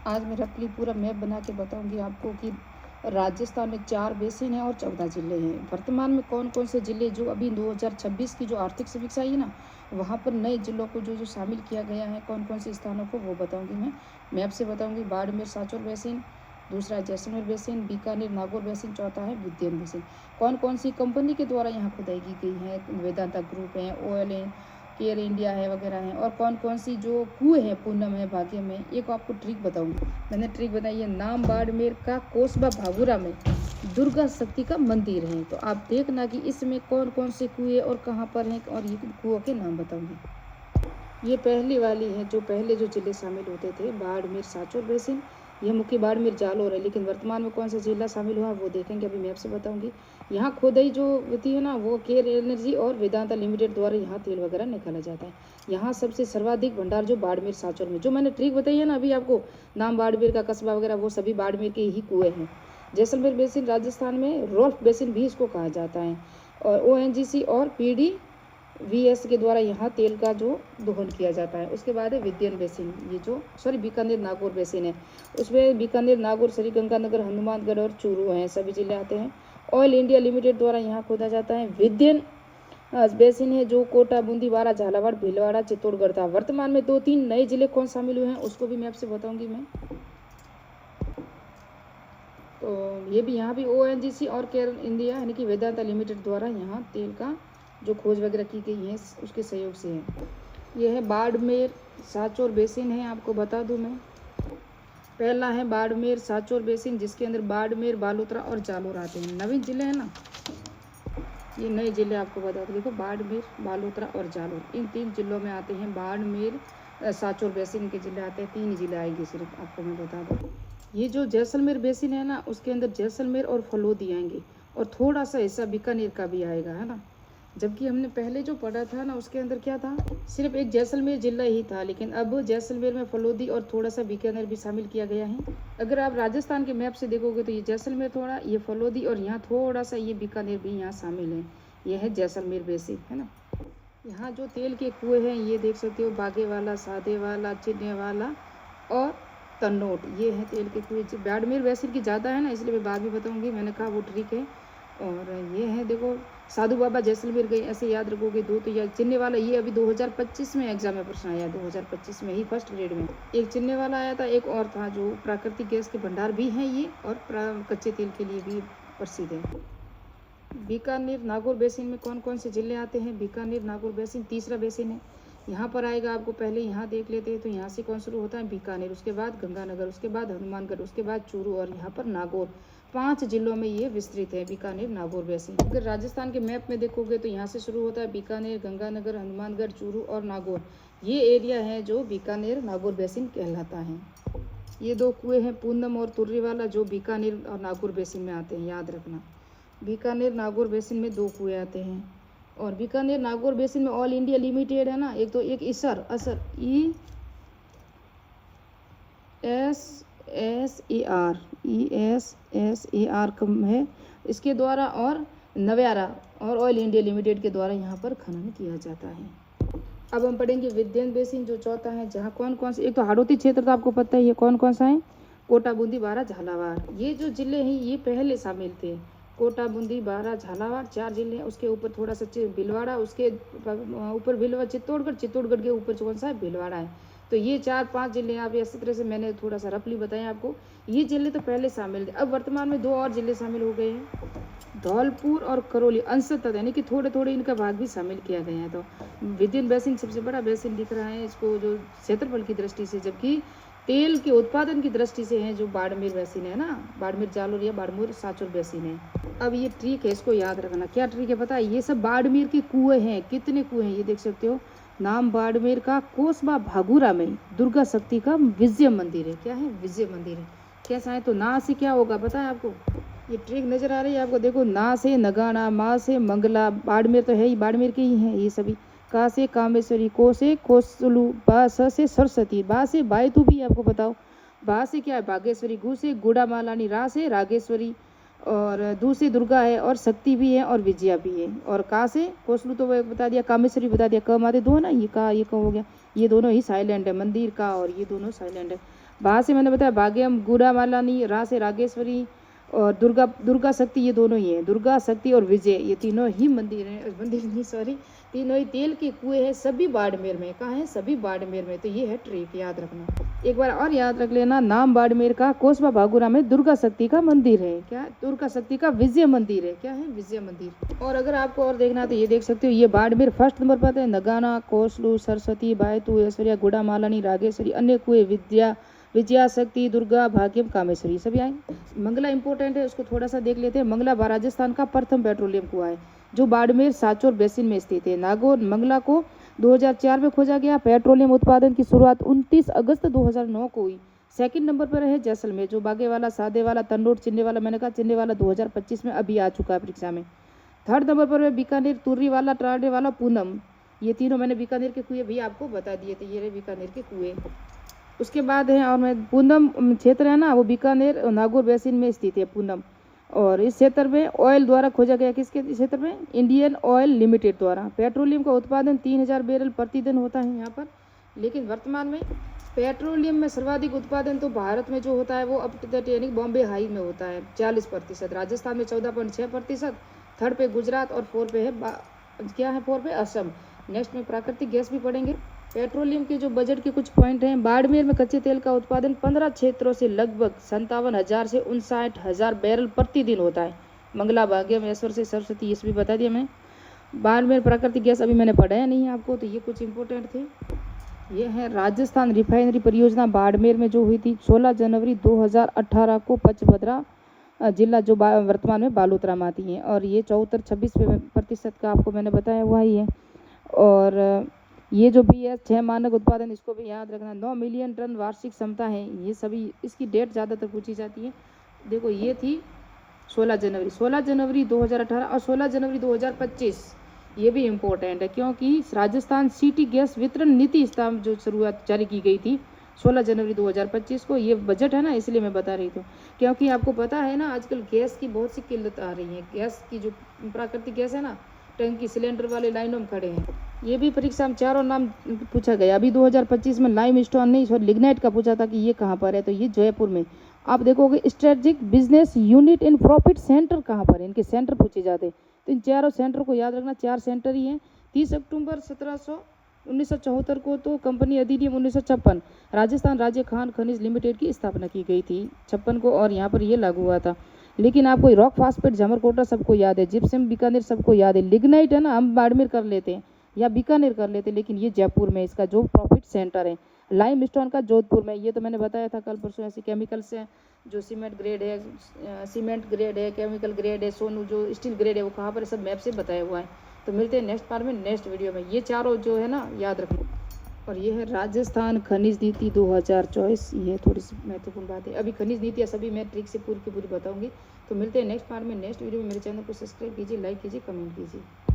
आज मैं रफली पूरा मैप बना के बताऊंगी आपको कि राजस्थान में 4 बेसिन हैं और 14 ज़िले हैं। वर्तमान में कौन कौन से ज़िले जो अभी 2026 की जो आर्थिक समीक्षा आई है ना, वहाँ पर नए ज़िलों को जो जो शामिल किया गया है, कौन कौन से स्थानों को वो बताऊंगी मैं। मैप से बताऊंगी। बाड़मेर सांचौर बेसिन, दूसरा जैसलमेर बेसिन, बीकानेर नागौर बेसिन, चौथा है विंध्य बेसिन। कौन कौन सी कंपनी के द्वारा यहाँ खुदाई की गई है, वेदांता ग्रुप है, ऑयल है, केयर इंडिया है वगैरह हैं। और कौन कौन सी जो कुएँ हैं, पूनम है, भाग्य में। एक आपको ट्रिक बताऊंगी। मैंने ट्रिक बताई है। नाम बाड़मेर का कोसबा भागुरा में दुर्गा शक्ति का मंदिर है। तो आप देखना कि इसमें कौन कौन से कुएँ और कहाँ पर हैं, और ये कुओं के नाम बताऊंगी। ये पहली वाली है, जो पहले जो जिले शामिल होते थे, बाड़मेर सांचौर बेसिन। यह मुख्य बाड़मेर जालौर है, लेकिन वर्तमान में कौन सा जिला शामिल हुआ वो देखेंगे, अभी मैप से बताऊंगी। यहाँ खोदाई जो होती है ना, वो केयर एनर्जी और वेदांता लिमिटेड द्वारा यहाँ तेल वगैरह निकाला जाता है। यहाँ सबसे सर्वाधिक भंडार जो बाड़मेर सांचौर में, जो मैंने ट्रिक बताई है ना अभी आपको, नाम बाड़मेर का कस्बा वगैरह, वो सभी बाड़मेर के ही कुएँ हैं। जैसलमेर बेसिन राजस्थान में रोल्फ बेसिन भी इसको कहा जाता है। और ONGC और PDVS के द्वारा यहाँ तेल का जो दोहन किया जाता है। उसके बाद है विंध्य बेसिन, ये जो बीकानेर नागौर बेसिन है। उसमें बीकानेर, नागौर, श्रीगंगानगर, हनुमानगढ़ और चूरू हैं, सभी जिले आते हैं। ऑयल इंडिया लिमिटेड द्वारा यहाँ खोदा जाता है। विंध्य बेसिन है जो कोटा, बूंदी, बारा, झालावाड़, भीलवाड़ा, चित्तौड़गढ़ था। वर्तमान में 2-3 नए जिले कौन शामिल हुए हैं उसको भी मैं आपसे बताऊंगी मैं। तो ये भी यहाँ भी ONGC और केयर इंडिया यानी कि वेदांता लिमिटेड द्वारा यहाँ तेल का जो खोज वगैरह की गई है उसके सहयोग से है। यह है बाड़मेर सांचौर बेसिन है, आपको बता दूं मैं। पहला है बाड़मेर सांचौर बेसिन, जिसके अंदर बाड़मेर, बालोतरा और जालोर आते हैं। नवीन जिले हैं ना, ये नए जिले आपको बता दूं। देखो, बाड़मेर, बालोतरा और जालोर, इन 3 जिलों में आते हैं। बाड़मेर सांचौर बेसिन के जिले आते हैं, 3 जिले आएंगे सिर्फ, आपको मैं बता दूँ। ये जो जैसलमेर बेसिन है ना, उसके अंदर जैसलमेर और फलोदी आएंगे, और थोड़ा सा हिस्सा बीकानेर का भी आएगा, है ना। जबकि हमने पहले जो पढ़ा था ना, उसके अंदर क्या था, सिर्फ एक जैसलमेर जिला ही था। लेकिन अब जैसलमेर में फलोदी और थोड़ा सा बीकानेर भी शामिल किया गया है। अगर आप राजस्थान के मैप से देखोगे तो ये जैसलमेर थोड़ा, ये फलोदी, और यहाँ थोड़ा सा ये बीकानेर भी यहाँ शामिल है। यह है जैसलमेर बेसिन, है ना। यहाँ जो तेल के कुएँ हैं ये देख सकते हो, बागेवाला, साधेवाला, चिन्नेवाला और तन्नोट, ये है तेल के कुएँ। बाड़मेर बेसिन की ज़्यादा है ना, इसलिए मैं बाद में बताऊंगी, मैंने कहा वो ट्रिक है। और ये है, देखो, साधु बाबा जैसलमेर गए, ऐसे याद रखोगे। 2 तो या चिन्ने वाला, ये अभी 2025 में एग्जाम में प्रश्न आया, 2025 में ही फर्स्ट ग्रेड में एक चिन्ने वाला आया था। एक और था जो प्राकृतिक गैस के भंडार भी हैं ये, और कच्चे तेल के लिए भी प्रसिद्ध है। बीकानेर नागौर बेसिन में कौन कौन से जिले आते हैं। बीकानेर नागौर बेसिन तीसरा बेसिन है, यहाँ पर आएगा। आपको पहले यहाँ देख लेते हैं, तो यहाँ से कौन शुरू होता है, बीकानेर, उसके बाद गंगानगर, उसके बाद हनुमानगढ़, उसके बाद चूरू, और यहाँ पर नागौर। 5 जिलों में ये विस्तृत है बीकानेर नागौर बेसिन। अगर राजस्थान के मैप में देखोगे तो यहाँ से शुरू होता है बीकानेर, गंगानगर, हनुमानगढ़, चूरू और नागौर। ये एरिया है जो बीकानेर नागौर बेसिन कहलाता है। ये 2 कुएँ हैं, पूनम और तुर्रीवाला, जो बीकानेर और नागौर बेसिन में आते हैं, याद रखना। बीकानेर नागौर बेसिन में 2 कुएँ आते हैं। और बीकानेर नागौर बेसिन में ऑल इंडिया लिमिटेड है ना, एक तो एक असर ESSAR कम है इसके द्वारा, और नव्यारा और ऑयल इंडिया लिमिटेड के द्वारा यहाँ पर खनन किया जाता है। अब हम पढ़ेंगे विंध्य बेसिन, जो चौथा है, जहाँ कौन कौन से, एक तो हाड़ौती क्षेत्र तो आपको पता है, ये कौन कौन सा है, कोटा, बूंदी, बारा, झालावाड़। ये जो जिले हैं ये पहले शामिल थे। कोटा, बूंदी, बारा, झालावाड़ 4 जिले हैं। उसके ऊपर थोड़ा सा भीलवाड़ा, उसके ऊपर भीलवाड़ा, चित्तौड़गढ़ के ऊपर कौन सा है, भीलवाड़ा है। तो ये 4-5 जिले आप इसी तरह से मैंने थोड़ा सा रफली बताया आपको। ये जिले तो पहले शामिल थे। अब वर्तमान में 2 और जिले शामिल हो गए हैं, धौलपुर और करौली, अंशतः, यानी कि थोड़े थोड़े इनका भाग भी शामिल किया गया है। तो विंध्य बेसिन सबसे बड़ा बेसिन दिख रहा है इसको, जो क्षेत्रफल की दृष्टि से, जबकि तेल के उत्पादन की दृष्टि से है जो बाड़मेर बेसिन है ना, बाड़मेर जालोर या बाड़मेर सांचौर बेसिन है। अब ये ट्रिक है, इसको याद रखना। क्या ट्रिक है पता है, ये सब बाड़मेर के कुएँ हैं। कितने कुएँ हैं ये देख सकते हो। नाम बाड़मेर का कोसबा भागुरा में दुर्गा शक्ति का विजय मंदिर है। क्या है, विजय मंदिर है। कैसा है, तो ना से क्या होगा पता है आपको, ये ट्रिक नजर आ रही है आपको, देखो, ना से नगाना, माँ से मंगला, बाड़मेर तो है ही, बाड़मेर के ही हैं ये सभी। का से कामेश्वरी, को से कोसलू, बा से सरस्वती, बा से बायतू भी आपको बताओ, बा से क्या है, बागेश्वरी, गु से गुड़ा मालानी, रा से रागेश्वरी, और दू से दुर्गा है, और शक्ति भी है, और विजया भी है। और का से कोसलू तो वो बता दिया, कामेश्वरी बता दिया, क माते 2 ना, ये का ये क हो गया, ये दोनों ही साइलेंट है, मंदिर का और ये दोनों साइलेंट है। वहाँ से मैंने बताया भाग्यम, गुड़ामालानी, रा से रागेश्वरी और दुर्गा शक्ति, ये दोनों ही हैं। दुर्गा शक्ति और विजय, ये तीनों ही मंदिर हैं, तीनों ही तेल के कुएं हैं, सभी बाड़मेर में। कहाँ है? सभी बाड़मेर में। तो ये है ट्रिक, याद रखना। एक बार और याद रख लेना, नाम बाड़मेर का, कोसबा भागुरा में दुर्गा शक्ति का मंदिर है। क्या? दुर्गा शक्ति का विजय मंदिर है। क्या है? विजय मंदिर। और अगर आपको और देखना है तो ये देख सकते हो, ये बाड़मेर फर्स्ट नंबर पर है। नगाना, कोसलू, सरस्वती, बायतू, ऐश्वर्या, गुड़ामालानी, रागेश्वरी, अन्य कुएं, विजया शक्ति, दुर्गा, भाग्यम, कामेश्वरी, सभी आए। मंगला इंपॉर्टेंट है, उसको थोड़ा सा देख लेते हैं। मंगला राजस्थान का प्रथम पेट्रोलियम कुआं है जो बाड़मेर सांचौर बेसिन में स्थित है। नागौर मंगला को 2004 में खोजा गया। पेट्रोलियम उत्पादन की शुरुआत 29 अगस्त 2009 को हुई। सेकंड नंबर पर है जैसलमेर, जो बागेवाला, सादेवाला, तंडोर, चिन्नेवाला, मैंने कहा चिन्नेवाला 2025 में अभी आ चुका है परीक्षा में। थर्ड नंबर पर है बीकानेर, तुर्रीवाला, टारडेवाला, पूनम, ये तीनों मैंने बीकानेर के कुएं भी आपको बता दिए थे। ये रहे बीकानेर के कुएं। उसके बाद है, और मैं पूनम क्षेत्र है ना, वो बीकानेर नागौर बेसिन में स्थित है पूनम। और इस क्षेत्र में ऑयल द्वारा खोजा गया, किसके क्षेत्र में? इंडियन ऑयल लिमिटेड द्वारा। पेट्रोलियम का उत्पादन 3000 बैरल प्रतिदिन होता है यहाँ पर। लेकिन वर्तमान में पेट्रोलियम में सर्वाधिक उत्पादन तो भारत में जो होता है वो अप टू दैट यानी बॉम्बे हाई में होता है 40%, राजस्थान में 14.6%, थर्ड पे गुजरात और फोर पे है क्या है? फोर पे असम। नेक्स्ट में प्राकृतिक गैस भी पढ़ेंगे। पेट्रोलियम के जो बजट के कुछ पॉइंट हैं, बाड़मेर में कच्चे तेल का उत्पादन 15 क्षेत्रों से लगभग 57,000 से 59,000 बैरल प्रतिदिन होता है। मंगला, भाग्यम, ऐश्वर से सरस्वती, ये भी बता दिया मैं। बाड़मेर प्राकृतिक गैस अभी मैंने पढ़ाया नहीं आपको, तो ये कुछ इंपॉर्टेंट थे। ये है राजस्थान रिफाइनरी परियोजना बाड़मेर में जो हुई थी 16 जनवरी 2018 को, पचभद्रा जिला जो वर्तमान में बालोतरा में आती है। और ये 74-26% का आपको मैंने बताया हुआ ही है। और ये जो भी है 6 मानक उत्पादन, इसको भी याद रखना। 9 मिलियन टन वार्षिक क्षमता है। ये सभी, इसकी डेट ज़्यादातर पूछी जाती है। देखो ये थी 16 जनवरी 2018 और 16 जनवरी 2025, ये भी इम्पोर्टेंट है क्योंकि राजस्थान सिटी गैस वितरण नीति स्थान जो शुरुआत जारी की गई थी 16 जनवरी 2025 को। ये बजट है ना, इसलिए मैं बता रही थी, क्योंकि आपको पता है ना आजकल गैस की बहुत सी किल्लत आ रही है। गैस की जो प्राकृतिक गैस है ना, टंकी सिलेंडर वाले लाइनों में खड़े हैं। ये भी परीक्षा में चारों नाम पूछा गया। अभी 2025 में लाइम स्टोन नहीं, सॉरी लिग्नाइट का पूछा था कि ये कहाँ पर है, तो ये जयपुर में। आप देखोगे strategic business unit in profit centre कहाँ पर है, इनके सेंटर पूछे जाते हैं। तो इन चारों सेंटर को याद रखना, 4 सेंटर ही हैं। 30 अक्टूबर 1974 को तो कंपनी अधिनियम 1956 राजस्थान राज्य खान खनिज लिमिटेड की स्थापना की गई थी 56 को, और यहाँ पर ये लागू हुआ था। लेकिन आपको रॉक फास्फेट जमरकोटा सबको याद है, जिप्सम बीकानेर सबको याद है, लिग्नाइट है ना हम बाड़मेर कर लेते हैं या बीकानेर कर लेते हैं, लेकिन ये जयपुर में इसका जो प्रॉफिट सेंटर है। लाइम स्टोन का जोधपुर में, ये तो मैंने बताया था कल परसों। ऐसे केमिकल्स हैं जो सीमेंट ग्रेड है, केमिकल ग्रेड है, सोनू जो स्टील ग्रेड है, वो कहाँ पर है सब मैप से बताया हुआ है। तो मिलते हैं नेक्स्ट पार्ट में, नेक्स्ट वीडियो में। ये चारों जो है ना याद रखना। और ये है राजस्थान खनिज नीति 2024, ये थोड़ी सी महत्वपूर्ण बात है। अभी खनिज नीतियाँ सभी मैं ट्रिक से पूरी की पूरी बताऊंगी। तो मिलते हैं नेक्स्ट पार्ट में, नेक्स्ट वीडियो में। मेरे चैनल को सब्सक्राइब कीजिए, लाइक कीजिए, कमेंट कीजिए।